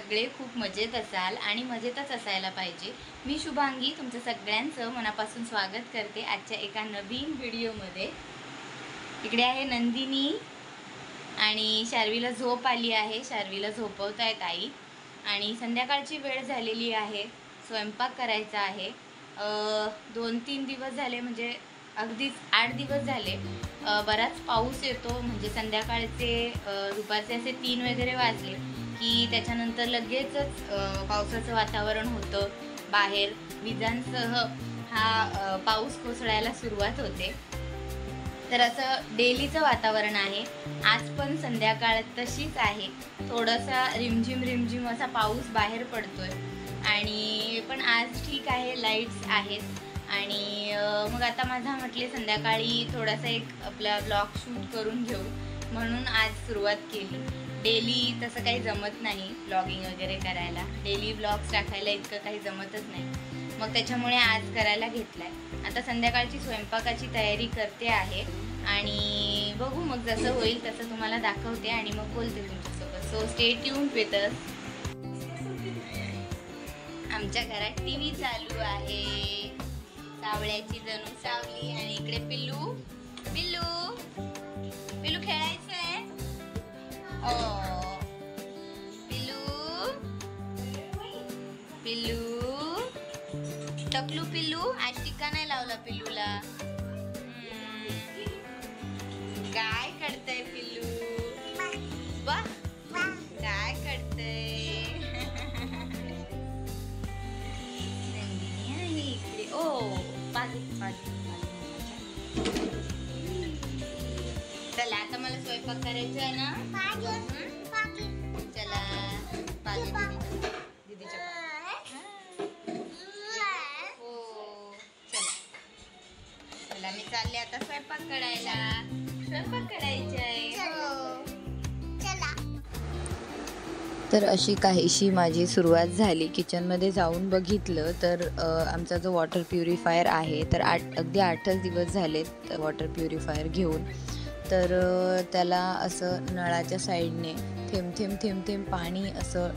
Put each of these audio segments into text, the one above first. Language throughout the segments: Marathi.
सगळे खूप मजेत असाल आणि मजेतच असायला पाहिजे। मी शुभांगी तुमचं सगळ्यांचं मनापासून स्वागत करते आजच्या एका नवीन व्हिडिओमध्ये। इकडे आहे नंदिनी आणि शार्वीला झोप आली आहे, शार्वीला झोपवतायत आई आणि संध्याकाळची वेळ झालेली आहे, स्वयंपाक करायचा आहे। 2-3 दिवस झाले, म्हणजे अगदीच 8 दिवस झाले बराच पाऊस येतो, म्हणजे संध्याकाळचे दुपारचे असे 3 वगैरे वाजले की त्याच्यानंतर लगेचच पावसाचं वातावरण होतं, बाहेर विजांसह हा पाऊस कोसळायला सुरुवात होते। तर असं डेलीचं वातावरण आहे। आज पण संध्याकाळ तशीच आहे, थोडासा रिमझिम असा पाऊस बाहेर पडतोय आणि पण आज ठीक आहे, लाईट्स आहेत। आणि मग आता माझा म्हटले संध्याकाळी थोडासा एक आपला ब्लॉग शूट करून घेऊ, म्हणून आज सुरुवात केली। डेली तसं काही जमत नाही ब्लॉगिंग वगैरे करायला, डेली ब्लॉग्स टाकायला इतकं काही जमतच नाही, मग त्याच्यामुळे आज करायला घेतलाय। आता संध्याकाळची स्वयंपाकाची तयारी करते आहे आणि बघू मग जसं होईल तसं तुम्हाला दाखवते आणि मग बोलते तुमच्यासोबत। So stay tuned with us. आमच्या घरात टीव्ही चालू आहे, सावळ्याची जणू सावली, आणि इकडे पिल्लू पिल्लू पिल्लू खेळायचंय। ओ पिल्लू पिल्लू टकलू पिल्लू, आज टिका नाही लावला पिल्लूला। काय करतय पिल्लू? वा काय करतय? नंदिनी आहे इकडे। ओ चला आता मला स्वयंपाक करायचा आहे ना, चला पाजू दीदीच्या हो चला मी चालले आता स्वयंपाक करायला, स्वयंपाक करायचा आहे हो चला। तर अशी काहीशी माझी सुरुवात झाली। किचनमध्ये जाऊन बघितलं तर आमचा जो वॉटर प्युरिफायर आहे, तर अगदी 8च दिवस झालेत वॉटर प्युरिफायर घेऊन। तर त्याला असं नळाच्या साईडने थेंब पाणी असं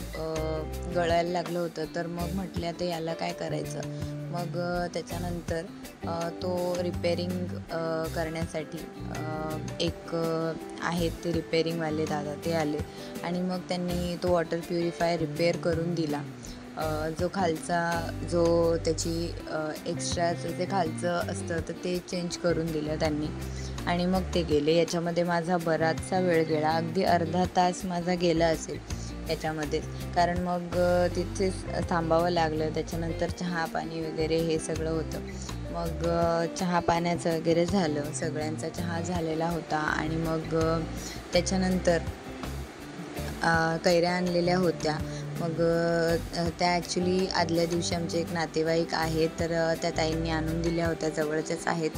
गळायला लागलं होतं। तर मग म्हटलं आता याला काय करायचं, मग त्याच्यानंतर तो रिपेरिंग करण्यासाठी एक आहेत ते रिपेरिंगवाले दादा, ते आले आणि मग त्यांनी तो वॉटर प्युरिफायर रिपेअर करून दिला। जो खालचा जो त्याची एक्स्ट्राचं जे खालचं असतं तर ते चेंज करून दिलं त्यांनी आणि मग ते गेले। याच्यामध्ये माझा बराचसा वेळ गेला, अगदी अर्धा तास माझा गेला असेल याच्यामध्ये, कारण मग तिथेच थांबावं लागलं। त्याच्यानंतर चहा पाणी वगैरे हे सगळं होतं, मग चहा पाण्याचं वगैरे झालं, सगळ्यांचा चहा झालेला होता आणि मग त्याच्यानंतर कैऱ्या आणलेल्या होत्या। मग त्या ॲक्च्युली आदल्या दिवशी आमचे एक नातेवाईक आहेत, तर त्या ताईंनी आणून दिल्या होत्या, जवळच्याच आहेत,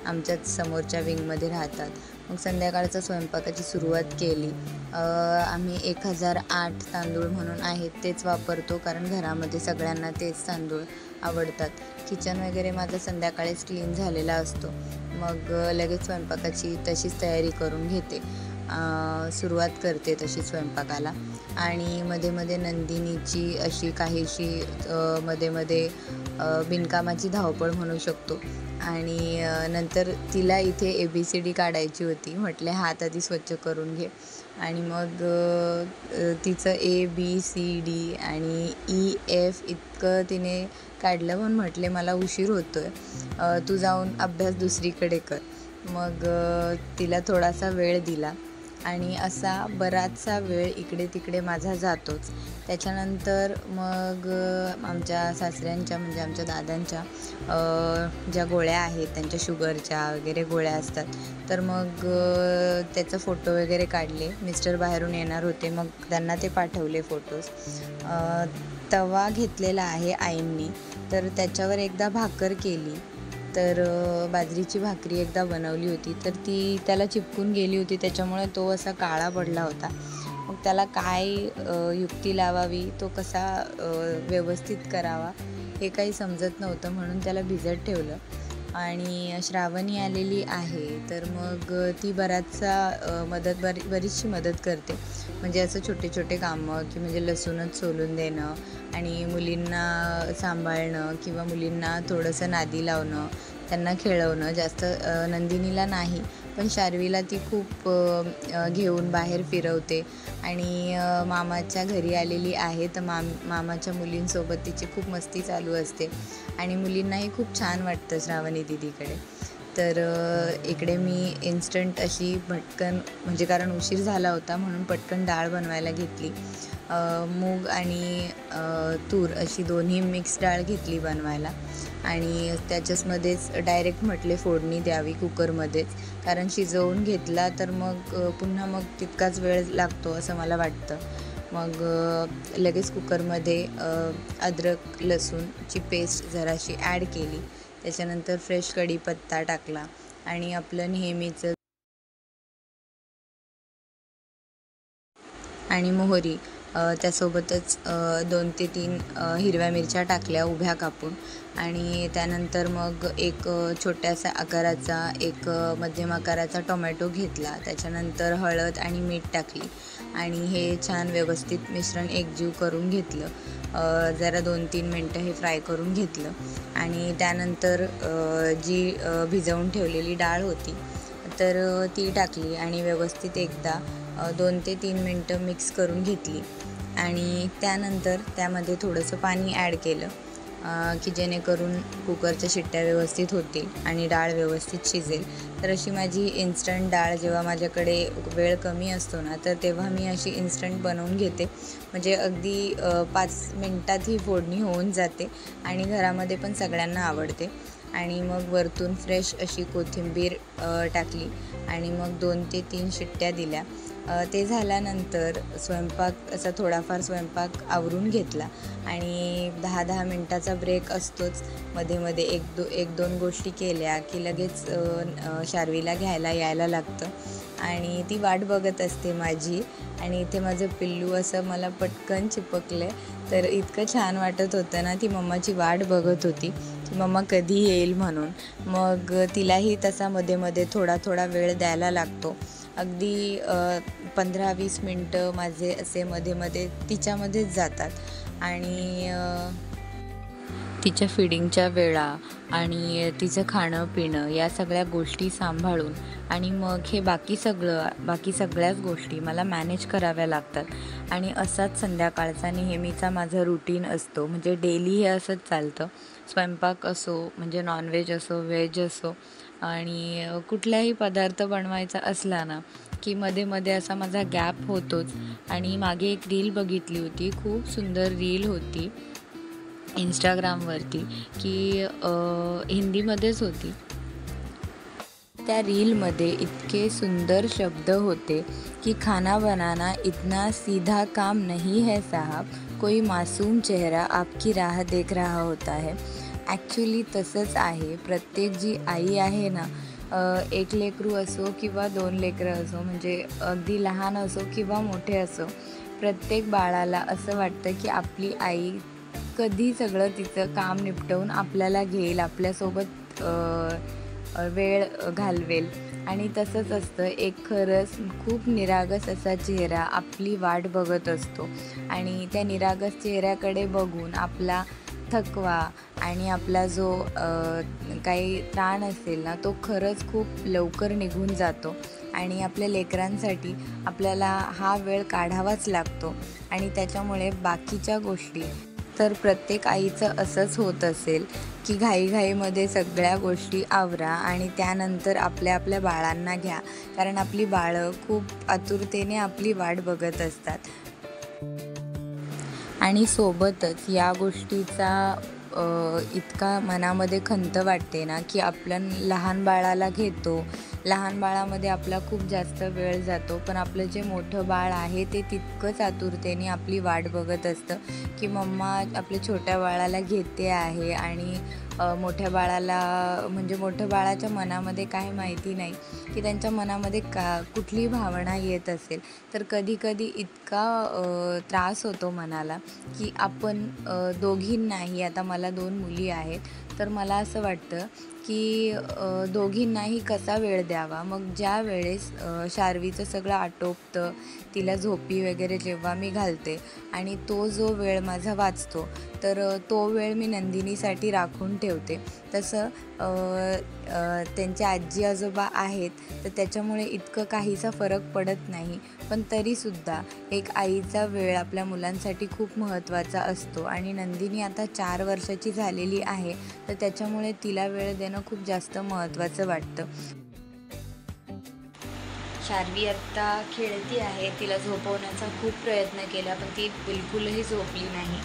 आमच्याच समोरच्या विंगमध्ये राहतात। मग संध्याकाळचा स्वयंपाकाची सुरुवात केली। आम्ही 1008 तांदूळ म्हणून आहेत तेच वापरतो, कारण घरामध्ये सगळ्यांना तेच तांदूळ आवडतात। किचन वगैरे माझा संध्याकाळीच क्लीन झालेला असतो, मग लगेच स्वयंपाकाची तशीच तयारी करून घेते, सुरुवात करते तशी स्वयंपाकाला। आणि मध्ये नंदिनीची अशी काहीशी मध्ये बिनकामाची धावपळ म्हणू शकतो। आणि नंतर तिला इथे ABCD काढायची होती, म्हटले हात आधी स्वच्छ करून घे, आणि मग तिचं ABCD आणि EF इतकं तिने काढलं, पण म्हटले मला उशीर होतोय, तू जाऊन अभ्यास दुसरीकडे कर। मग तिला थोडासा वेळ दिला आणि असा बराचसा वेळ इकडे तिकडे माझा जातोच। त्याच्यानंतर मग आमच्या सासऱ्यांच्या, म्हणजे आमच्या दादांच्या ज्या गोळ्या आहेत, त्यांच्या शुगरच्या वगैरे गोळ्या असतात, तर मग त्याचं फोटो वगैरे काढले। मिस्टर बाहेरून येणार होते, मग त्यांना ते पाठवले फोटोज। तवा घेतलेला आहे आईंनी, तर त्याच्यावर एकदा भाकर केली, तर बाजरीची भाकरी एकदा बनवली होती, तर ती त्याला चिपकून गेली होती, त्याच्यामुळे तो असा काळा पडला होता। मग त्याला काय युक्ती लावावी, तो कसा व्यवस्थित करावा हे काही समजत नव्हतं, म्हणून त्याला भिजत ठेवलं आणि श्रावणी आलेली आहे, तर मग ती बरीचशी मदत करते. म्हणजे असं छोटे छोटे कामं, की म्हणजे लसूणच सोलून देणं आणि मुलींना सांभाळणं किंवा मुलींना थोडंसं नादी लावणं, त्यांना खेळवणं. जास्त नंदिनीला नाही, पण शार्वीला ती खूप घेऊन बाहेर फिरवते. आणि मामाच्या घरी आलेली आहे, तर मामाच्या मुलींसोबत तिची खूप मस्ती चालू असते आणि मुलींनाही खूप छान वाटतं श्रावणी दीदीकडे. तर इकडे मी इन्स्टंट अशी पटकन, म्हणजे कारण उशीर झाला होता म्हणून पटकन डाळ बनवायला घेतली. मूग आणि तूर अशी दोन्ही मिक्स डाळ घेतली बनवायला आणि त्याच्यामध्येच डायरेक्ट म्हटले फोडणी द्यावी कुकरमध्येच, कारण शिजवून घेतला तर मग पुन्हा मग तितकाच वेळ लागतो असं मला वाटतं. मग लगेच कुकरमध्ये अद्रक लसूणची पेस्ट जराशी ॲड केली. त्याच्यानंतर फ्रेश कढीपत्ता टाकला आणि आपलं नेहमीचं आणि मोहरी, त्यासोबतच 2 ते 3 हिरव्या मिरच्या टाकल्या उभ्या कापून आणि त्यानंतर मग एक छोट्यासा आकाराचा, एक मध्यम आकाराचा टोमॅटो घेतला. त्याच्यानंतर हळद आणि मीठ टाकली आणि हे छान व्यवस्थित मिश्रण एकजीव करून घेतलं. जरा 2-3 मिनटं हे फ्राय करून घेतलं आणि त्यानंतर जी भिजवून ठेवलेली डाळ होती तर ती टाकली आणि व्यवस्थित एकदा 2 ते 3 मिनटं मिक्स करून घेतली आणि त्यानंतर त्यामध्ये थोडंसं पाणी ॲड केलं, की जेणेकरून कुकरच्या शिट्ट्या व्यवस्थित होतील आणि डाळ व्यवस्थित शिजेल. तर अशी माझी इन्स्टंट डाळ, जेव्हा माझ्याकडे वेळ कमी असतो ना, तर तेव्हा मी अशी इन्स्टंट बनवून घेते. म्हणजे अगदी 5 मिनटात ही फोडणी होऊन जाते आणि घरामध्ये पण सगळ्यांना आवडते. आणि मग वरतून फ्रेश अशी कोथिंबीर टाकली आणि मग 2 ते 3 शिट्ट्या दिल्या. ते झाल्यानंतर असा थोडाफार स्वयंपाक आवरून घेतला आणि 10-10 मिनटाचा ब्रेक असतोच. मध्ये एक दोन गोष्टी केल्या की लगेच शार्वीला घ्यायला यायला लागतं आणि ती वाट बघत असते माझी. आणि इथे माझं पिल्लू असं मला पटकन चिपकलं, तर इतकं छान वाटत होतं ना. ती मम्माची वाट बघत होती की मम्मा कधी येईल म्हणून. मग तिलाही तसा मध्ये थोडा वेळ द्यायला लागतो. अगदी 15-20 मिनटं माझे असे मध्ये तिच्यामध्येच जातात आणि तिच्या फिडिंगच्या वेळा आणि तिचं खाणं पिणं या सगळ्या गोष्टी सांभाळून आणि मग हे बाकी सगळ्याच गोष्टी मला मॅनेज कराव्या लागतात. आणि असाच संध्याकाळचा नेहमीचा माझा रुटीन असतो. म्हणजे डेली हे असंच चालतं. स्वयंपाक असो, म्हणजे नॉनव्हेज असो, व्हेज असो, आणि कुठलाही पदार्थ बनवायचा असला ना की मध्ये असा माझा गॅप होतोच. आणि मागे एक रील बघितली होती, खूप सुंदर रील होती इंस्टाग्रामवरती, की हिंदीमध्येच होती. त्या रीलमध्ये इतके सुंदर शब्द होते की खाना बनाना इतना सीधा काम नहीं है साहब, कोई मासूम चेहरा आपकी राह देख रहा होता है. ॲक्च्युली तसंच आहे. प्रत्येक जी आई आहे ना, एक लेकरू असो किंवा 2 लेकरं असो, म्हणजे अगदी लहान असो किंवा मोठे असो, प्रत्येक बाळाला असं वाटतं की आपली आई कधी सगळं तिचं काम निपटवून आपल्याला घेईल, आपल्यासोबत वेळ घालवेल. आणि तसंच असतं. एक खरंच खूप निरागस असा चेहरा आपली वाट बघत असतो आणि त्या निरागस चेहऱ्याकडे बघून आपला थकवा आणि आपला जो काही ताण असेल ना, तो खरंच खूप लवकर निघून जातो. आणि आपल्या लेकरांसाठी आपल्याला हा वेळ काढावाच लागतो. आणि त्याच्यामुळे बाकीच्या गोष्टी तर प्रत्येक आईचं असंच होत असेल की घाईघाईमध्ये सगळ्या गोष्टी आवरा आणि त्यानंतर आपल्या बाळांना घ्या, कारण आपली बाळं खूप आतुरतेने आपली वाट बघत असतात. आणि सोबतच या गोष्टीचा इतका मनामध्ये खंत वाटते ना की आपण लहान बाळाला घेतो, लहान बाळामध्ये आपला खूप जास्त वेळ जातो, पण आपलं जे मोठं बाळ आहे ते तितकंच आतुरतेने आपली वाट बघत असतं की मम्मा आपल्या छोट्या बाळाला घेते आहे. आणि मोठ्या बाळाच्या मनामध्ये काय माहिती नाही की त्यांच्या मनामध्ये कुठली भावना येत असेल. तर कधी इतका त्रास होतो मनाला की आपण दोघींनाही, आता मला 2 मुली आहेत, तर मला असं वाटतं की दोघींनाही कसा वेळ द्यावा. मग ज्या वेळेस शार्वीचं सगळं आटोपतं, तिला झोपी वगैरे जेव्हा मी घालते आणि तो जो वेळ माझा वाचतो, तर तो वेळ मी नंदिनीसाठी राखून ठेवते. तसं त्यांचे आजी आजोबा आहेत, तर त्याच्यामुळे इतकं काहीसा फरक पडत नाही. पण तरीसुद्धा एक आईचा वेळ आपल्या मुलांसाठी खूप महत्त्वाचा असतो आणि नंदिनी आता 4 वर्षाची झालेली आहे, तर त्याच्यामुळे तिला वेळ देणं खूप जास्त महत्त्वाचं वाटतं. शार्वी आत्ता खेळती आहे. तिला झोपवण्याचा खूप प्रयत्न केला, पण ती बिलकुलही झोपली नाही.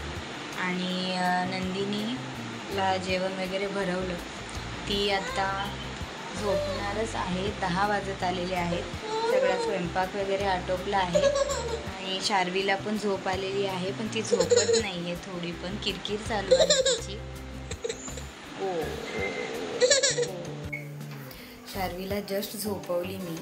आणि नंदिनीला जेवण वगैरे भरवलं. ती आता झोपणारच आहे. 10 वाजत आलेले आहेत. सगळा स्वयंपाक वगैरे आटोपला आहे आणि शार्वीला पण झोप आलेली आहे, पण ती झोपत नाही आहे. थोडी पण किरकिर चालू आहे तिची. शार्वीला जस्ट झोपवली मी.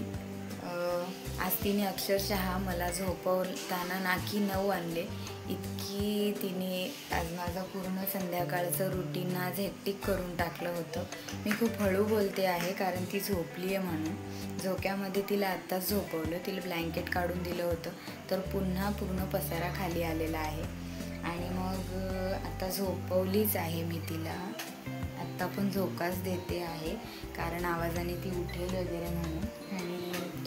आज तिने अक्षरशः मला झोपवताना नाकी 9 आणले. इतकी तिने आज माझा पूर्ण संध्याकाळचं रुटीन आज हेक्टिक करून टाकलं होतं. मी खूप हळू बोलते आहे कारण ती झोपली आहे म्हणून. झोक्यामध्ये तिला आत्ताच झोपवलं. तिला ब्लँकेट काढून दिलं होतं, तर पुन्हा पूर्ण पसारा खाली आलेला आहे. आणि मग आता झोपवलीच आहे मी तिला. आत्ता पण झोकाच देते आहे कारण आवाजाने ती उठेल वगैरे म्हणून. आणि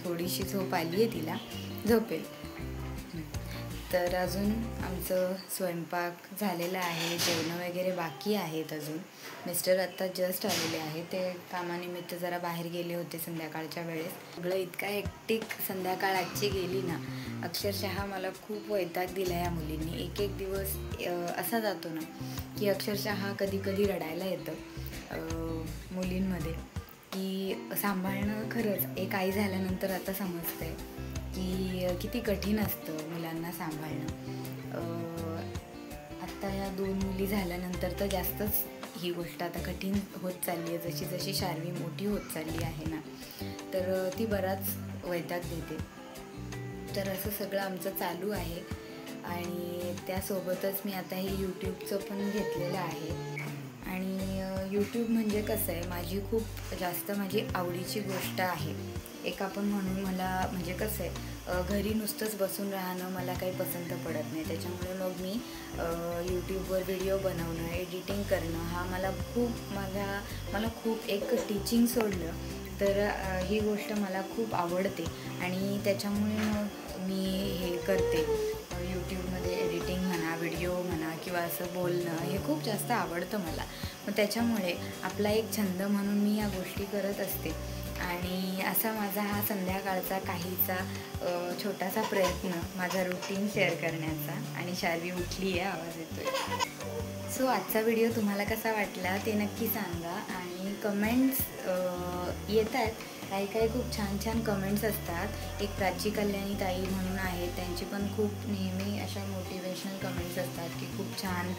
थोडीशी झोप आली आहे तिला, झोपेल. तर अजून आमचं स्वयंपाक झालेला आहे, जेवणं वगैरे बाकी आहेत अजून. मिस्टर आत्ता जस्ट आलेले आहे. ते कामानिमित्त जरा बाहेर गेले होते संध्याकाळच्या वेळेस. सगळं इतका हेक्टिक संध्याकाळ आजची गेली ना, अक्षरशः मला खूप वैताग दिला या मुलींनी. एक एक दिवस असा जातो ना की अक्षरशः कधी कधी रडायला येतं मुलींमध्ये, की सांभाळणं खरंच एक आई झाल्यानंतर आता समजतंय की किती कठीण असतं मुलांना सांभाळणं. आत्ता ह्या 2 मुली झाल्यानंतर तर जास्तच ही गोष्ट आता कठीण होत चालली आहे. जशी जशी शार्वी मोठी होत चालली आहे ना, तर ती बराच वैताग देते. तर असं सगळं आमचं चालू आहे. आणि त्यासोबतच मी आता हे यूट्यूबचं पण घेतलेलं आहे. आणि यूट्यूब म्हणजे कसं आहे, माझी खूप जास्त माझी आवडीची गोष्ट आहे. एक आपण म्हणून मला म्हणजे कसं आहे, घरी नुसतंच बसून राहणं मला काही पसंत पडत नाही. त्याच्यामुळे मग मी यूट्यूबवर व्हिडिओ बनवणं, एडिटिंग करणं हा मला खूप एक टीचिंग सोडलं तर ही गोष्ट मला खूप आवडते. आणि त्याच्यामुळे मग मी हे करते. यूट्यूबमध्ये एडिटिंग म्हणा, व्हिडिओ म्हणा किंवा असं बोलणं हे खूप जास्त आवडतं मला. मग त्याच्यामुळे आपला एक छंद म्हणून मी या गोष्टी करत असते. आणि असा माझा हा संध्याकाळचा काहीचा छोटासा प्रयत्न माझा रुटीन शेअर करण्याचा. आणि शार्वी उठली आहे, आवाज येतोय. सो आजचा व्हिडिओ तुम्हाला कसा वाटला ते नक्की सांगा. आणि कमेंट्स येत आहेत, काही खूप छान छान कमेंट्स असतात. एक प्राची कल्याणी ताई म्हणून आहेत, त्यांची पण खूप नेहमी अशा मोटिवेशनल कमेंट्स असतात की खूप छान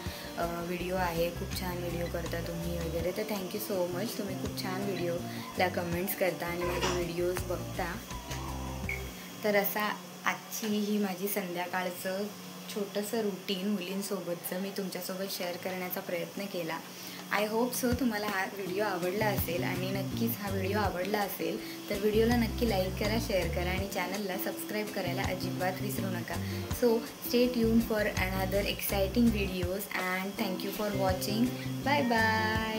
व्हिडिओ आहे, खूप छान व्हिडिओ करता तुम्ही वगैरे. तर थँक्यू सो मच. तुम्ही खूप छान व्हिडिओला कमेंट्स करता आणि माझे व्हिडिओज बघता. तर असा आजची ही माझी संध्याकाळचं छोटंसं रुटीन मुलींसोबतचं मी तुमच्यासोबत शेअर करण्याचा प्रयत्न केला. आय होप सो तुम्हाला हा व्हिडिओ आवडला असेल. आणि नक्कीच हा व्हिडिओ आवडला असेल तर व्हिडिओला नक्की लाईक करा, शेअर करा आणि चॅनलला सबस्क्राईब करायला अजिबात विसरू नका. So stay tune for another exciting videos and thank you for watching. Bye bye.